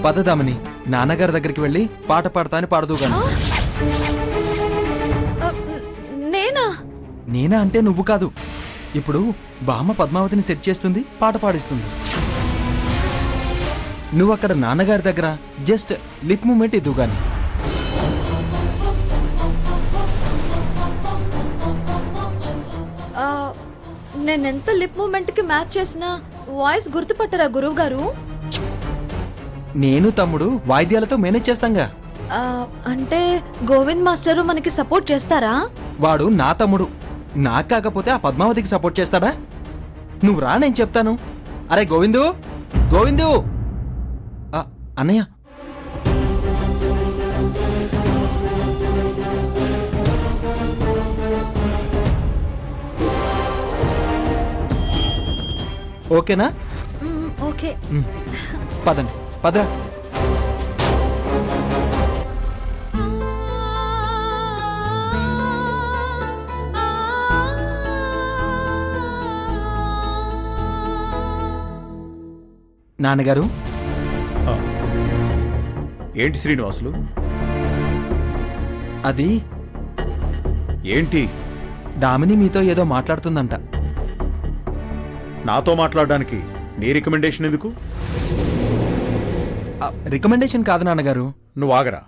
పదదామని నాన్నగారి దగ్గరికి వెళ్ళి పాట పాడతాని పాడదుగాను. నేనా? నేనా అంటే నువ్వు కాదు. ఇప్పుడు బామ్మ పద్మావతిని సెట్ చేస్తుంది, పాట పాడిస్తుంది. నువ్వు అక్కడ నాన్నగారి దగ్గర జస్ట్ లిప్ మూమెంట్ ఇద్దుగాని. నేనెంత లిప్ మూమెంట్ కి మ్యాచ్ చేసినా వాయిస్ గుర్తుపట్టరా గురువు గారు? నేను తమ్ముడు వాయిద్యాలతో మేనేజ్ చేస్తాంగా. అంటే గోవింద్ మాస్టరు మనకి సపోర్ట్ చేస్తారా? వాడు నా తమ్ముడు. నాకు కాకపోతే ఆ పద్మావతికి సపోర్ట్ చేస్తాడా? నువ్వు రా, నేను చెప్తాను. అరే గోవిందు, గోవిందు! అన్నయ్య, ఓకేనా? ఓకే. పదండి, పదరా. నాన్నగారు. ఏంటి శ్రీనివాసులు? అది ఏంటి? దామిని మీతో ఏదో మాట్లాడుతుందంట. నాతో మాట్లాడడానికి నీ రికమెండేషన్ ఎందుకు? రికమెండేషన్ కాదు నాన్నగారు. నువ్వు ఆగరా.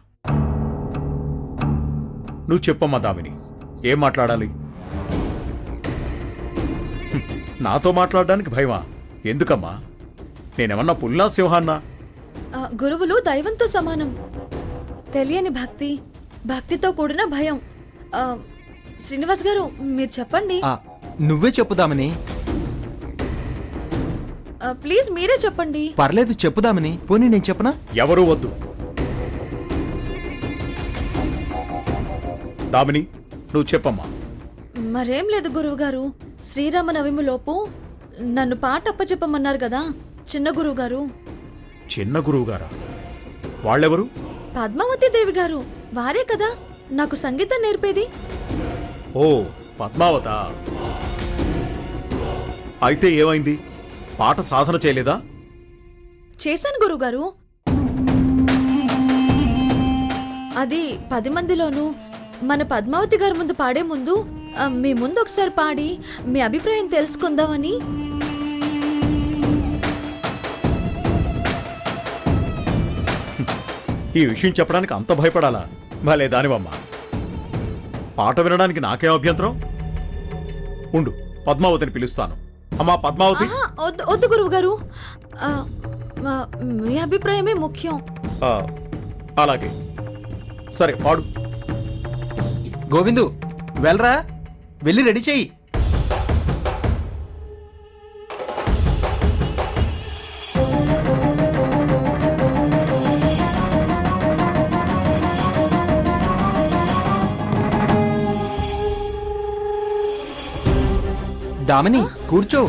నువ్వు చెప్పమ్మా దామిని, ఏం మాట్లాడాలి? నాతో మాట్లాడడానికి భయమా? ఎందుకమ్మా? నేనేమన్నా పుల్లా సింహాన్నా? గురువులు దైవంతో సమానం. తెలియని భక్తి, భక్తితో కూడిన భయం. శ్రీనివాస్ గారు, మీరు చెప్పండి. నువ్వే చెప్పుదామని. ప్లీజ్ మీరే చెప్పండి. పర్లేదు, చెప్పుదామని. పోనీ నేను చెప్పనా? ఎవరూ వద్దు. దామిని, నువ్వు చెప్పమ్మా. మరేం లేదు గురువు గారు. శ్రీరామనవమి లోపు నన్ను పాట అప్పచెప్పమన్నారు కదా చిన్న గురువు గారు. చిన్న గురువు గారా? వాళ్ళెవరు? పద్మావతి దేవి గారు. వారే కదా నాకు సంగీతం నేర్పేది. ఓ, పద్మావత. అయితే ఏమైంది? పాట సాధన చేయలేదా? చేశాను గురుగారు. అది 10 మందిలోనూ మన పద్మావతి గారి ముందు పాడే ముందు మీ ముందు ఒకసారి పాడి మీ అభిప్రాయం తెలుసుకుందామని. ఈ విషయం చెప్పడానికి అంత భయపడాలా? భలే దానివమ్మా. పాట వినడానికి నాకేం అభ్యంతరం? ఉండు, పద్మావతిని పిలుస్తాను. అమ్మా పద్మావతి. వద్దు గురువు గారు, మీ అభిప్రాయమే ముఖ్యం. అలాగే, సరే పాడు. గోవిందు, వెళ్ళరా, వెళ్ళి రెడీ చెయ్యి. దామిని, కూర్చో.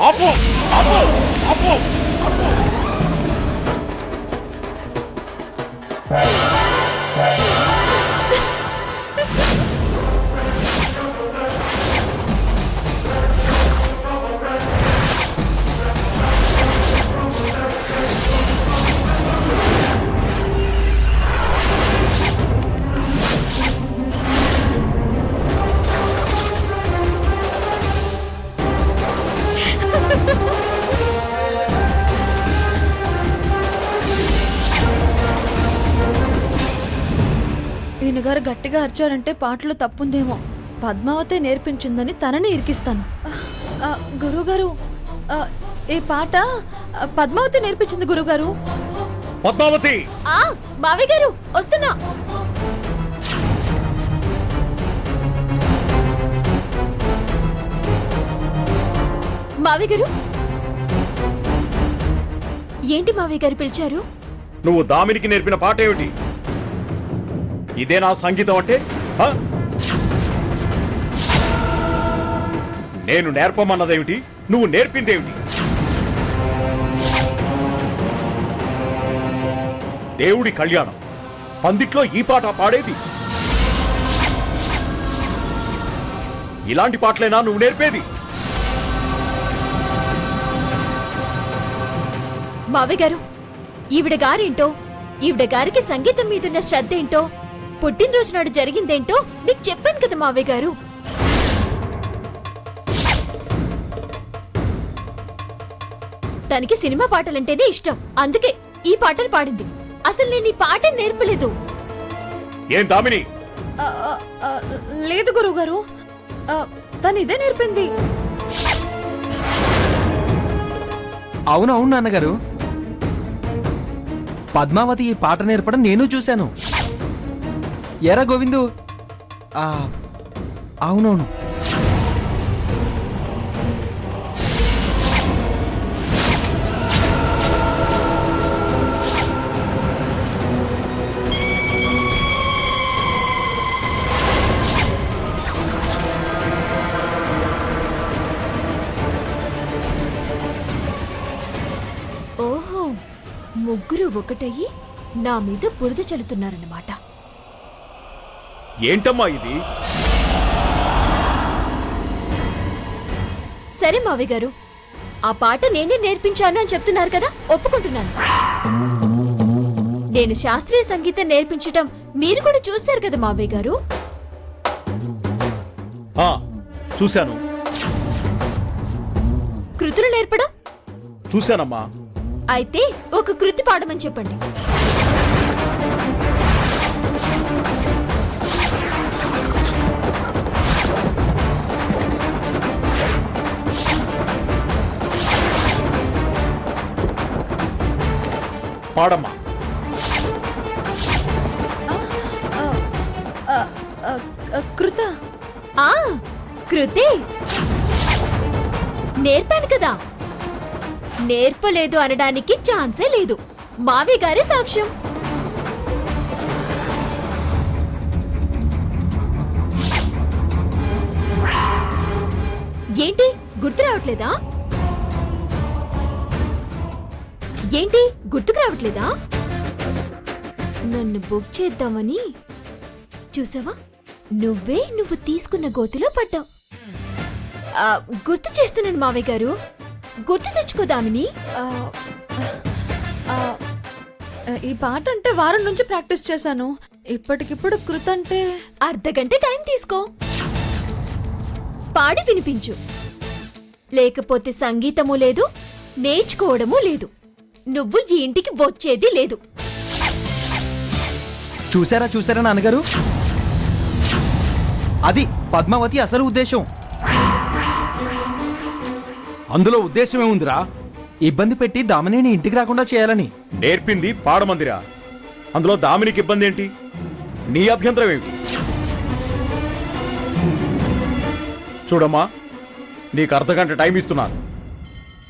ఆపు, ఆపు, ఆపు, ఆపు. ఈయన గారు గట్టిగా అరిచారంటే పాటలో తప్పుందేమో. పద్మావతి నేర్పించిందని తనని ఇరికిస్తాను. గురువుగారు, ఈ పాట పద్మావతి నేర్పించింది గురువుగారు. పద్మావతి! మావి గారు వస్తున్నా. మావి గారు, ఏంటి మావి గారు పిలిచారు? నువ్వు దామినికి నేర్పిన పాట ఏమిటి? ఇదే నా సంగీతం అంటే? ఆ? నేను నేర్పమన్నదేమిటి? నువ్వు నేర్పిందేమిటి? దేవుడి కళ్యాణం పందిట్లో ఈ పాట పాడేది. ఇలాంటి పాటలేనా నువ్వు నేర్పేది? మావి గారు, ఈవిడ గారేంటో, ఈవిడ గారికి సంగీతం మీదున్న శ్రద్ధ ఏంటో, పుట్టినరోజు నాడు జరిగిందేంటో మీకు చెప్పాను కదా మావి గారు. తనకి సినిమా పాటలంటేనే ఇష్టం, అందుకే ఈ పాటలు పాడింది. అసలు నేను ఈ పాట నేర్పలేదు. ఏం దామిని? లేదు గురువుగారు, తను ఇదే నేర్పింది. అవునవును నాన్నగారు, పద్మావతి ఈ పాట నేర్పడం నేను చూశాను. ఎరా గోవిందు? అవునవును. ఓహో, ముగ్గురు ఒకటయ్యి నా మీద బురద చల్లుతున్నారన్నమాట. ఏంటమ్మా ఇది? సరే మావి గారు, ఆ పాట నేనే నేర్పించాను అని చెప్తున్నారు కదా, ఒప్పుకుంటున్నాను. నేను శాస్త్రీయ సంగీతం నేర్పించటం మీరు కూడా చూశారు కదా మావయ్య గారు. ఆ, చూశాను. కృతులు నేర్పడం చూశానమ్మా. అయితే ఒక కృతి పాడమని చెప్పండి. పాడమ్మా. కృత ఆ కృతే నేర్పాను కదా. నేర్పలేదు అనడానికి ఛాన్సే లేదు. మావి గారే సాక్ష్యం. ఏంటి గుర్తు రావట్లేదా? ఏంటి గుర్తుకు రావట్లేదా? నన్ను బుక్ చేద్దామని చూసావా, నువ్వు తీసుకున్న గోతిలో పడ్డావు. గుర్తు చేస్తున్నాను మావయ్య గారు, గుర్తు తెచ్చుకోదామిని. ఈ పాట అంటే వారం నుంచి ప్రాక్టీస్ చేశాను. ఇప్పటికిప్పుడు కృత అంటే అర్ధగంట టైం తీసుకో, పాడి వినిపించు. లేకపోతే సంగీతము లేదు, నేర్చుకోవడము లేదు. నువ్వు ఈ ఇంటికి వచ్చేది లేదు. చూసారా నాన్నగారు? అది పద్మావతి అసలు ఉద్దేశం. అందులో ఉద్దేశం ఏముందిరా? ఇబ్బంది పెట్టి దామినిని ఇంటికి రాకుండా చేయాలని. నేర్పింది పాడమందిరా, అందులో దామినికి ఇబ్బంది ఏంటి? నీ అభ్యంతరం ఏమిటి? చూడమ్మా, నీకు అర్ధగంట టైం ఇస్తున్నాను.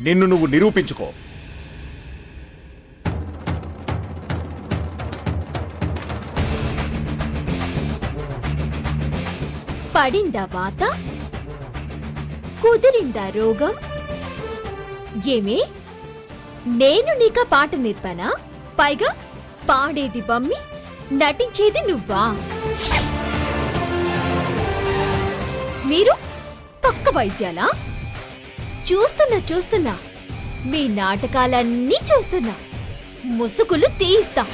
నిన్ను నువ్వు నిరూపించుకో. పడిందా వాత, కుదిరిందా రోగం? ఏమే, నేను నీకా పాట నేర్పానా? పైగా పాడేది బమ్మి, నటించేది నువ్వా? మీరు పక్క వైద్యాలా? చూస్తున్నా మీ నాటకాలన్నీ చూస్తున్నా. ముసుగులు తీయిస్తా.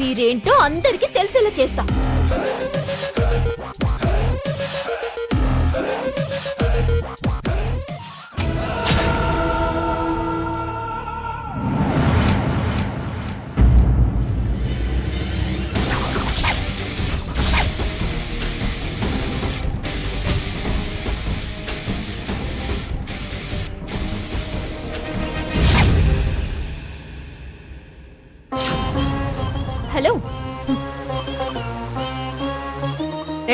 మీరేంటో అందరికీ తెలిసేలా చేస్తా. హలో.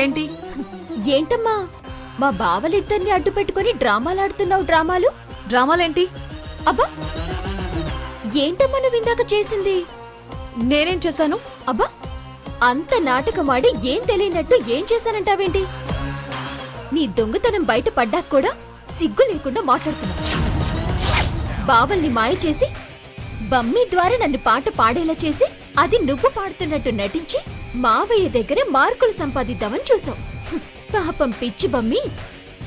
ఏంటి? ఏంటమ్మా మా బావలిద్దరిని అడ్డు పెట్టుకుని డ్రామాలాడుతున్నావు? డ్రామాలేంటి? అబ్బా ఏంటమ్మా నువ్వు ఇందాక చేసింది? నేనేం చేశాను? అబ్బా అంత నాటకమాడి ఏం తెలియనట్టు ఏం చేశానంటావేంటి? నీ దొంగతనం బయట పడ్డాక కూడా సిగ్గు లేకుండా మాట్లాడుతున్నావు. బావల్ని మాయ చేసి బమ్మీ ద్వారా నన్ను పాట పాడేలా చేసి అది నువ్వు పాడుతున్నట్టు నటించి మావయ్య దగ్గర మార్కులు సంపాదిద్దామని చూసావు. పాపం పిచ్చి బమ్మి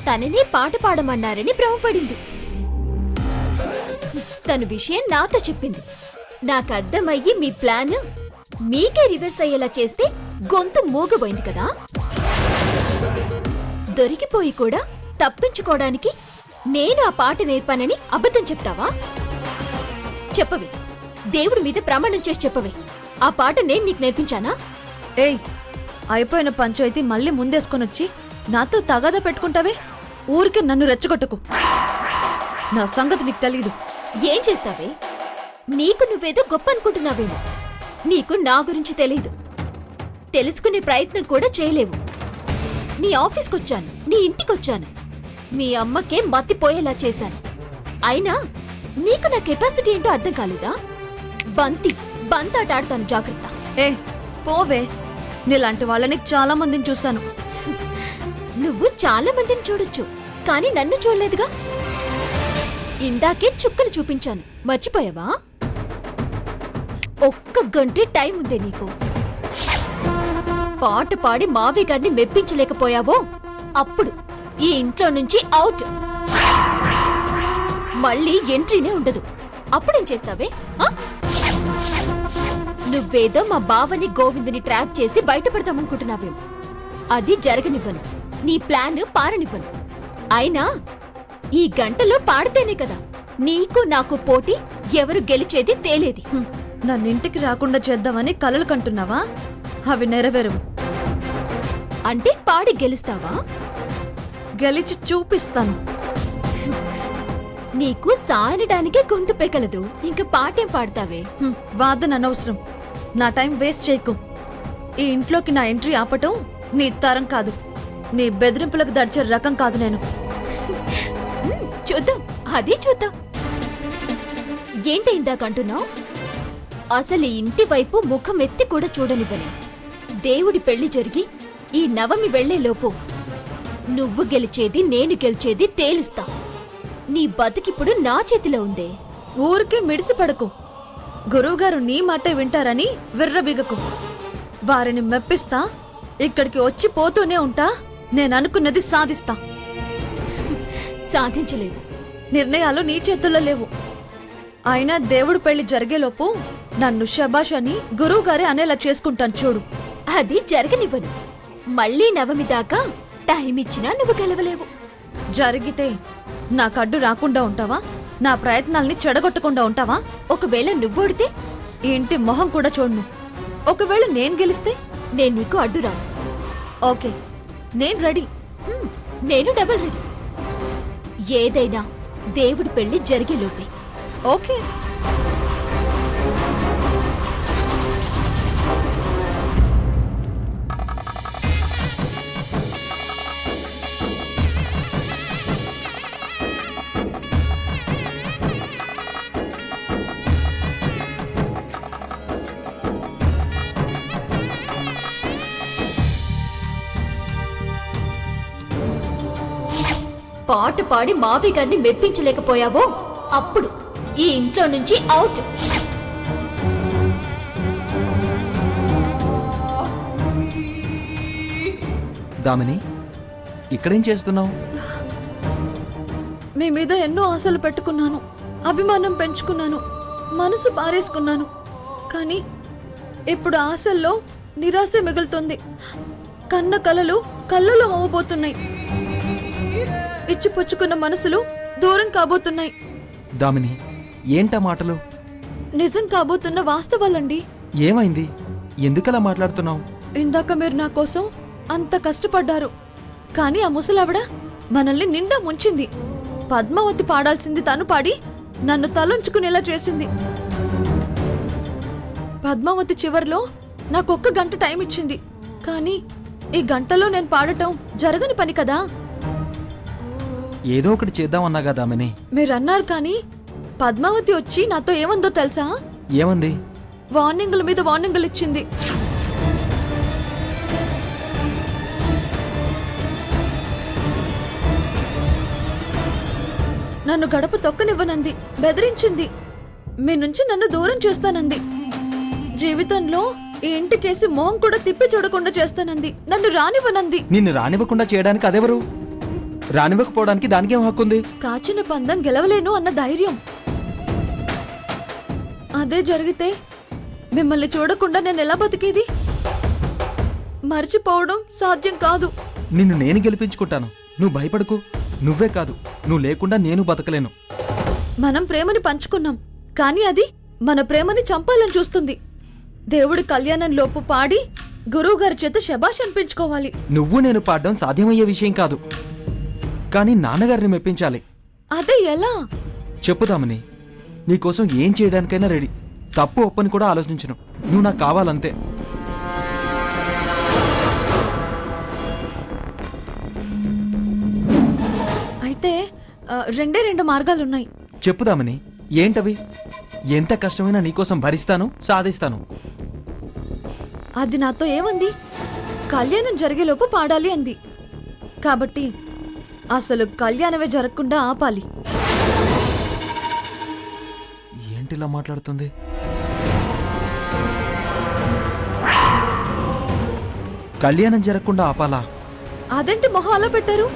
తననే పాట పాడమన్నారని భ్రమపడింది. తను విషయం నాతో చెప్పింది. నాకర్థమయ్యి మీ ప్లాన్ మీకే రివర్స్ అయ్యేలా చేస్తే గొంతు మూగబోయింది కదా. దొరికిపోయి కూడా తప్పించుకోవడానికి నేను ఆ పాట నేర్పానని అబద్ధం చెప్తావా? చెప్పవే, దేవుడి మీద ప్రమాణం చేసి చెప్పవే, ఆ పాట నేను నీకు నేర్పించానా? ఏయ్, అయిపోయిన పంచాయతీ మళ్ళీ ముందేసుకొనొచ్చి నాతో తగాదా పెట్టుకుంటావే? ఊరికే నన్ను రెచ్చగొట్టకు. నా సంగతి నీకు తెలీదు. ఏం చేస్తావే? నీకు నువ్వేదో గొప్ప అనుకుంటున్నావేమో. నీకు నా గురించి తెలీదు. తెలుసుకునే ప్రయత్నం కూడా చేయలేవు. నీ ఆఫీస్కొచ్చాను, నీ ఇంటికొచ్చాను, మీ అమ్మకే మత్తిపోయేలా చేశాను. అయినా నీకు నా కెపాసిటీ ఏంటో అర్థం కాలేదా? బంతాట ఆడతాను, జాగ్రత్త. ఏ పోవే, నీలాంటి వాళ్ళని చాలా మందిని చూశాను. నువ్వు చాలా మందిని చూడొచ్చు, కానీ నన్ను చూడలేదుగా. ఇందాకే చుక్కలు చూపించాను, మర్చిపోయావా? ఒక్క గంటే టైం ఉందే నీకు. పాట పాడి మావి గారిని మెప్పించలేకపోయావో అప్పుడు ఈ ఇంట్లో నుంచి అవుట్. మళ్ళీ ఎంట్రీనే ఉండదు. అప్పుడేం చేస్తావే? నువ్వేదో మా బావని గోవిందుని ట్రాప్ చేసి బయటపడతామనుకుంటున్నావేమో. అది జరగనివ్వను. నీ ప్లాన్ పారనివ్వను. అయినా ఈ గంటలో పాడితేనే కదా నీకు నాకు పోటీ, ఎవరు గెలిచేది తేలేది. నన్నింటికి రాకుండా చేద్దామని కలలు కంటున్నావా? అవి నెరవేరవు. అంటే పాడి గెలుస్తావా? గెలిచి చూపిస్తాను. నీకు సాయనడానికే గొంతు పెకలదు, ఇంక పాటేం పాడతావే? వాదన అనవసరం. నా టైం వేస్ట్ చేయకు. ఈ ఇంట్లోకి నా ఎంట్రీ ఆపటం నీ తరం కాదు. నీ బెదిరింపులకు దడిచే రకం కాదు నేను. చూద్దాం, అదే చూద్దాం. ఏంటి ఇందాకంటున్నావు? అసలు ఈ ఇంటి వైపు ముఖం ఎత్తి కూడా చూడనివ్వని. దేవుడి పెళ్లి జరిగి ఈ నవమి వెళ్లేలోపు నువ్వు గెలిచేది నేను గెలిచేది తేలుస్తా. నీ బతికిప్పుడు నా చేతిలో ఉందే. ఊరికే మిడిసిపడకు. గురువుగారు నీ మాటే వింటారని విర్రబిగకు. వారిని మెప్పిస్తా, ఇక్కడికి వచ్చి పోతూనే ఉంటా. నేననుకున్నది సాధిస్తా. సాధించలేవు. నిర్ణయాలు నీ చేతుల్లో లేవు. అయినా దేవుడు పెళ్లి జరిగేలోపు నన్ను శబాష్ అని గురువుగారే అనేలా చేసుకుంటాను చూడు. అది జరగనివ్వను. మళ్ళీ నవమి దాకా టైం ఇచ్చినా నువ్వు గెలవలేవు. జరిగితే నాకడ్డు రాకుండా ఉంటావా? నా ప్రయత్నాల్ని చెడగొట్టకుండా ఉంటావా? ఒకవేళ నువ్వోడితే ఈ ఇంటి మొహం కూడా చూడను. ఒకవేళ నేను గెలిస్తే నేను నీకు అడ్డురాను. ఓకే, నేను రెడీ. నేను డబుల్ రెడీ. ఏదైనా దేవుడి పెళ్లి జరిగేలోపే. ఓకే. పాట పాడి మావి గారిని మెప్పించలేకపోయావో అప్పుడు ఈ ఇంట్లో నుంచి అవుట్. దామిని, ఇక్కడేం చేస్తున్నావు? మీ మీద ఎన్నో ఆశలు పెట్టుకున్నాను, అభిమానం పెంచుకున్నాను, మనసు పారేసుకున్నాను. కానీ ఇప్పుడు ఆశల్లో నిరాశ మిగులుతుంది. కన్న కలలు కళ్ళలో అవ్వబోతున్నాయి. ఇచ్చిపుచ్చుకున్న మనసులు దూరం కాబోతున్నాయి. దామిని, ఏంటా మాటలు? నిజం కాబోతున్న వాస్తవాలండి. ఏమైంది? ఎందుకలా మాట్లాడుతున్నావు? ఇందాక మీరు నా కోసం అంత కష్టపడ్డారు, కానీ ఆ ముసలావిడ మనల్ని నిండా ముంచింది. పద్మావతి పాడాల్సింది తను పాడి నన్ను తలంచుకునేలా చేసింది. పద్మావతి చివర్లో నాకు 1 గంట టైం ఇచ్చింది. కానీ ఈ గంటలో నేను పాడటం జరగని పని కదా. ఏదో ఒకటి చేద్దామన్నా కదా దామిని. మీరన్నారు కానీ పద్మావతి వచ్చి నాతో ఏమందో తెలుసా? ఏమంది? వార్నింగుల మీద వార్నింగులు ఇచ్చింది. నన్ను గడప తొక్కనివ్వనంది, బెదిరించింది. మీ నుంచి నన్ను దూరం చేస్తానంది. జీవితంలో ఈ ఇంటికేసి మొహం కూడా తిప్పి చూడకుండా చేస్తానంది. నన్ను రానివ్వనంది. నిన్ను రానివ్వకుండా చేయడానికి అదెవరు? రానివ్వకపోవడానికి దానికేం హక్కుంది? కాచిన పందెం గెలవలేను అన్న ధైర్యం. అదే జరిగితే మిమ్మల్ని చూడకుండా నేను ఎలా బతికేది? మర్చిపోవడం సాధ్యం కాదు. నిన్ను నేను గెలిపించుకుంటాను, నువ్వు భయపడకు. నువ్వే కాదు, నువ్వు లేకుండా నేను బతకలేను. మనం ప్రేమని పంచుకున్నాం, కానీ అది మన ప్రేమని చంపాలని చూస్తుంది. దేవుడి కళ్యాణంలోపు పాడి గురువుగారి చేత శబాష్ అనిపించుకోవాలి. నువ్వు నేను పాడడం సాధ్యమయ్యే విషయం కాదు, కానీ నాన్నగారిని మెప్పించాలి. అదే ఎలా? చెప్పుదామని, నీకోసం ఏం చేయడానికైనా రెడీ. తప్పు ఒప్పని కూడా ఆలోచించను. నువ్వు నాకు కావాలంతే. అయితే రెండే 2 మార్గాలున్నాయి. చెప్పుదామని, ఏంటవి? ఎంత కష్టమైనా నీకోసం భరిస్తాను, సాధిస్తాను. అది నాతో ఏమంది? కళ్యాణం జరిగేలోపు పాడాలి అంది. కాబట్టి అసలు కళ్యాణమే జరగకుండా ఆపాలి. ఏంటిలా మాట్లాడుతుంది? కళ్యాణం జరగకుండా ఆపాలా? అదేంటి మొహం అలా పెట్టారు?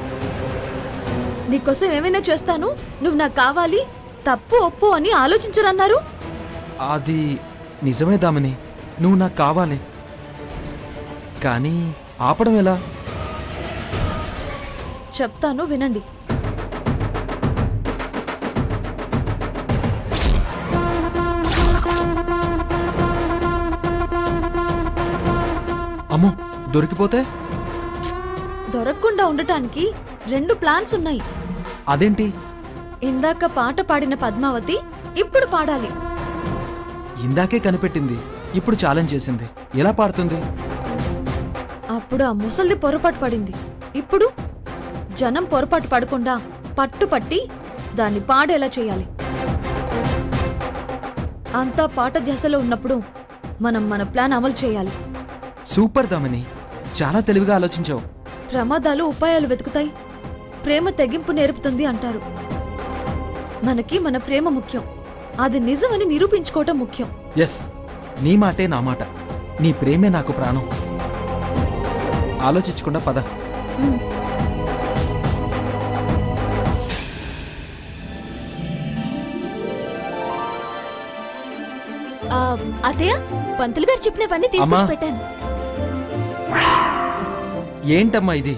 నీకోసం ఏమైనా చేస్తాను, నువ్వు నాకు కావాలి, తప్పు ఒప్పు అని ఆలోచించరన్నారు. అది నిజమే దామిని, నువ్వు నాకు కావాలి. కానీ ఆపడం ఎలా? చెప్తాను వినండి. అమ్మో, దొరికిపోతే? దొరకకుండా ఉండటానికి 2 ప్లాన్స్ ఉన్నాయి. అదేంటి? ఇందాక పాట పాడిన పద్మావతి ఇప్పుడు పాడాలి. ఇందాకే కనిపెట్టింది, ఇప్పుడు ఛాలెంజ్ చేసింది. ఎలా పాడుతుంది? అప్పుడు ఆ ముసల్ది పొరపాటు పడింది. ఇప్పుడు జనం పొరపాటు పడకుండా పట్టుపట్టి దాన్ని పాడేలా చేయాలి. అంతా పాట ధ్యాసలో ఉన్నప్పుడు మనం మన ప్లాన్ అమలు చేయాలి. సూపర్ దామిని, చాలా తెలివిగా ఆలోచించావు. ప్రమాదాలు ఉపాయాలు వెతుకుతాయి, ప్రేమ తెగింపు నేర్పుతుంది అంటారు. మనకి మన ప్రేమ ముఖ్యం, అది నిజమని నిరూపించుకోవటం ముఖ్యం. ఎస్, నీ మాటే నా మాట. నీ ప్రేమే నాకు ప్రాణం. ఆలోచించకుండా పద. అతయ్య, పంతులు గారు చెప్పినవన్నీ తీసుకొచ్చి అమ్మా. పెట్టాను. ఏంటమ్మా ఇది?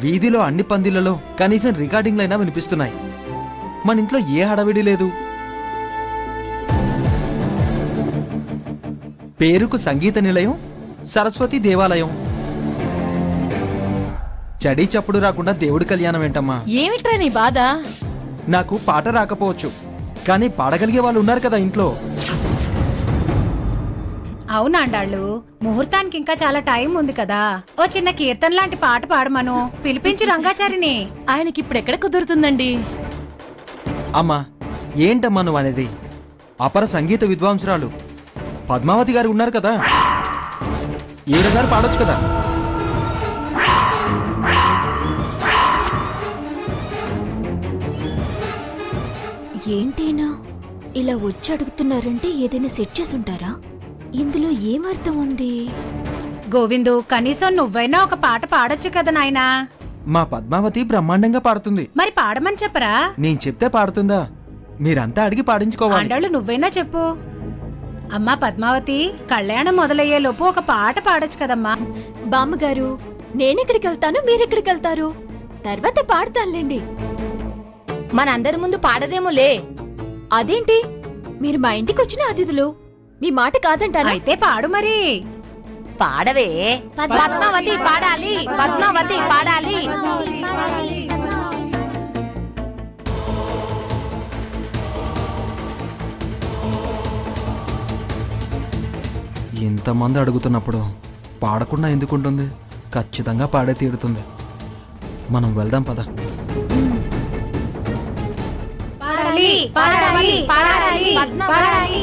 వీధిలో అన్ని పందిళ్లలో కనీసం రికార్డింగ్లైనా వినిపిస్తున్నాయి. మన ఇంట్లో ఏ హడావిడి లేదు. పేరుకు సంగీత నిలయం, సరస్వతి దేవాలయం. చడీ చప్పుడు రాకుండా దేవుడి కళ్యాణం ఏంటమ్మా? ఏమిట్రా నీ బాధ? నాకు పాట రాకపోవచ్చు, కానీ పాడగలిగే వాళ్ళు ఉన్నారు కదా ఇంట్లో. అవునాండాళ్ళు, ముహూర్తానికి ఇంకా చాలా టైం ఉంది కదా. ఓ చిన్న కీర్తన లాంటి పాట పాడమను. పిలిపించు రంగాచారిని. ఆయనకి ఇప్పుడు ఎక్కడ కుదురుతుందండి? అమ్మా, ఏంటమ్మా నువ్వు అనేది? అపర సంగీత విద్వాంసురాలు పద్మావతి గారు ఉన్నారు కదా, ఈవిడ గారు పాడొచ్చు కదా. ఏంటేనా ఇలా వచ్చి అడుగుతున్నారంటే ఏదైనా సెట్ చేసుంటారా? ఇందులో ఏమర్థం ఉంది? గోవిందు, కనీసం నువ్వైనా ఒక పాట పాడొచ్చు కదా నాయనా. మా పద్మావతి బ్రహ్మాండంగా పాడుతుంది. మరి పాడమని చెప్పరా? నేను చెప్తే పాడుతుందా? మీరంతా అడిగి పాడించుకోవాలి. ఆండాళ్ళు నువ్వైనా చెప్పు. అమ్మా పద్మావతి, కళ్యాణం మొదలయ్యే లోపు ఒక పాట పాడొచ్చు కదమ్మా. బామ్మగారు, నేనెక్కడికి వెళ్తాను, మీరెక్కడికి వెళ్తారు? తర్వాత పాడతానులేండి. మనందరి ముందు పాడదేమోలే. అదేంటి, మీరు మా ఇంటికి వచ్చిన అతిథులు, మీ మాట కాదంటారా? అయితే పాడు మరి. పాడవే. పద్మావతి పాడాలి, పద్మావతి పాడాలి. ఇంతమంది అడుగుతున్నప్పుడు పాడకుండా ఎందుకుంటుంది? ఖచ్చితంగా పాడే తీరుతుంది. మనం వెళ్దాం పద. పాడాలి పాడాలి పాడాలి పద్మ పాడాలి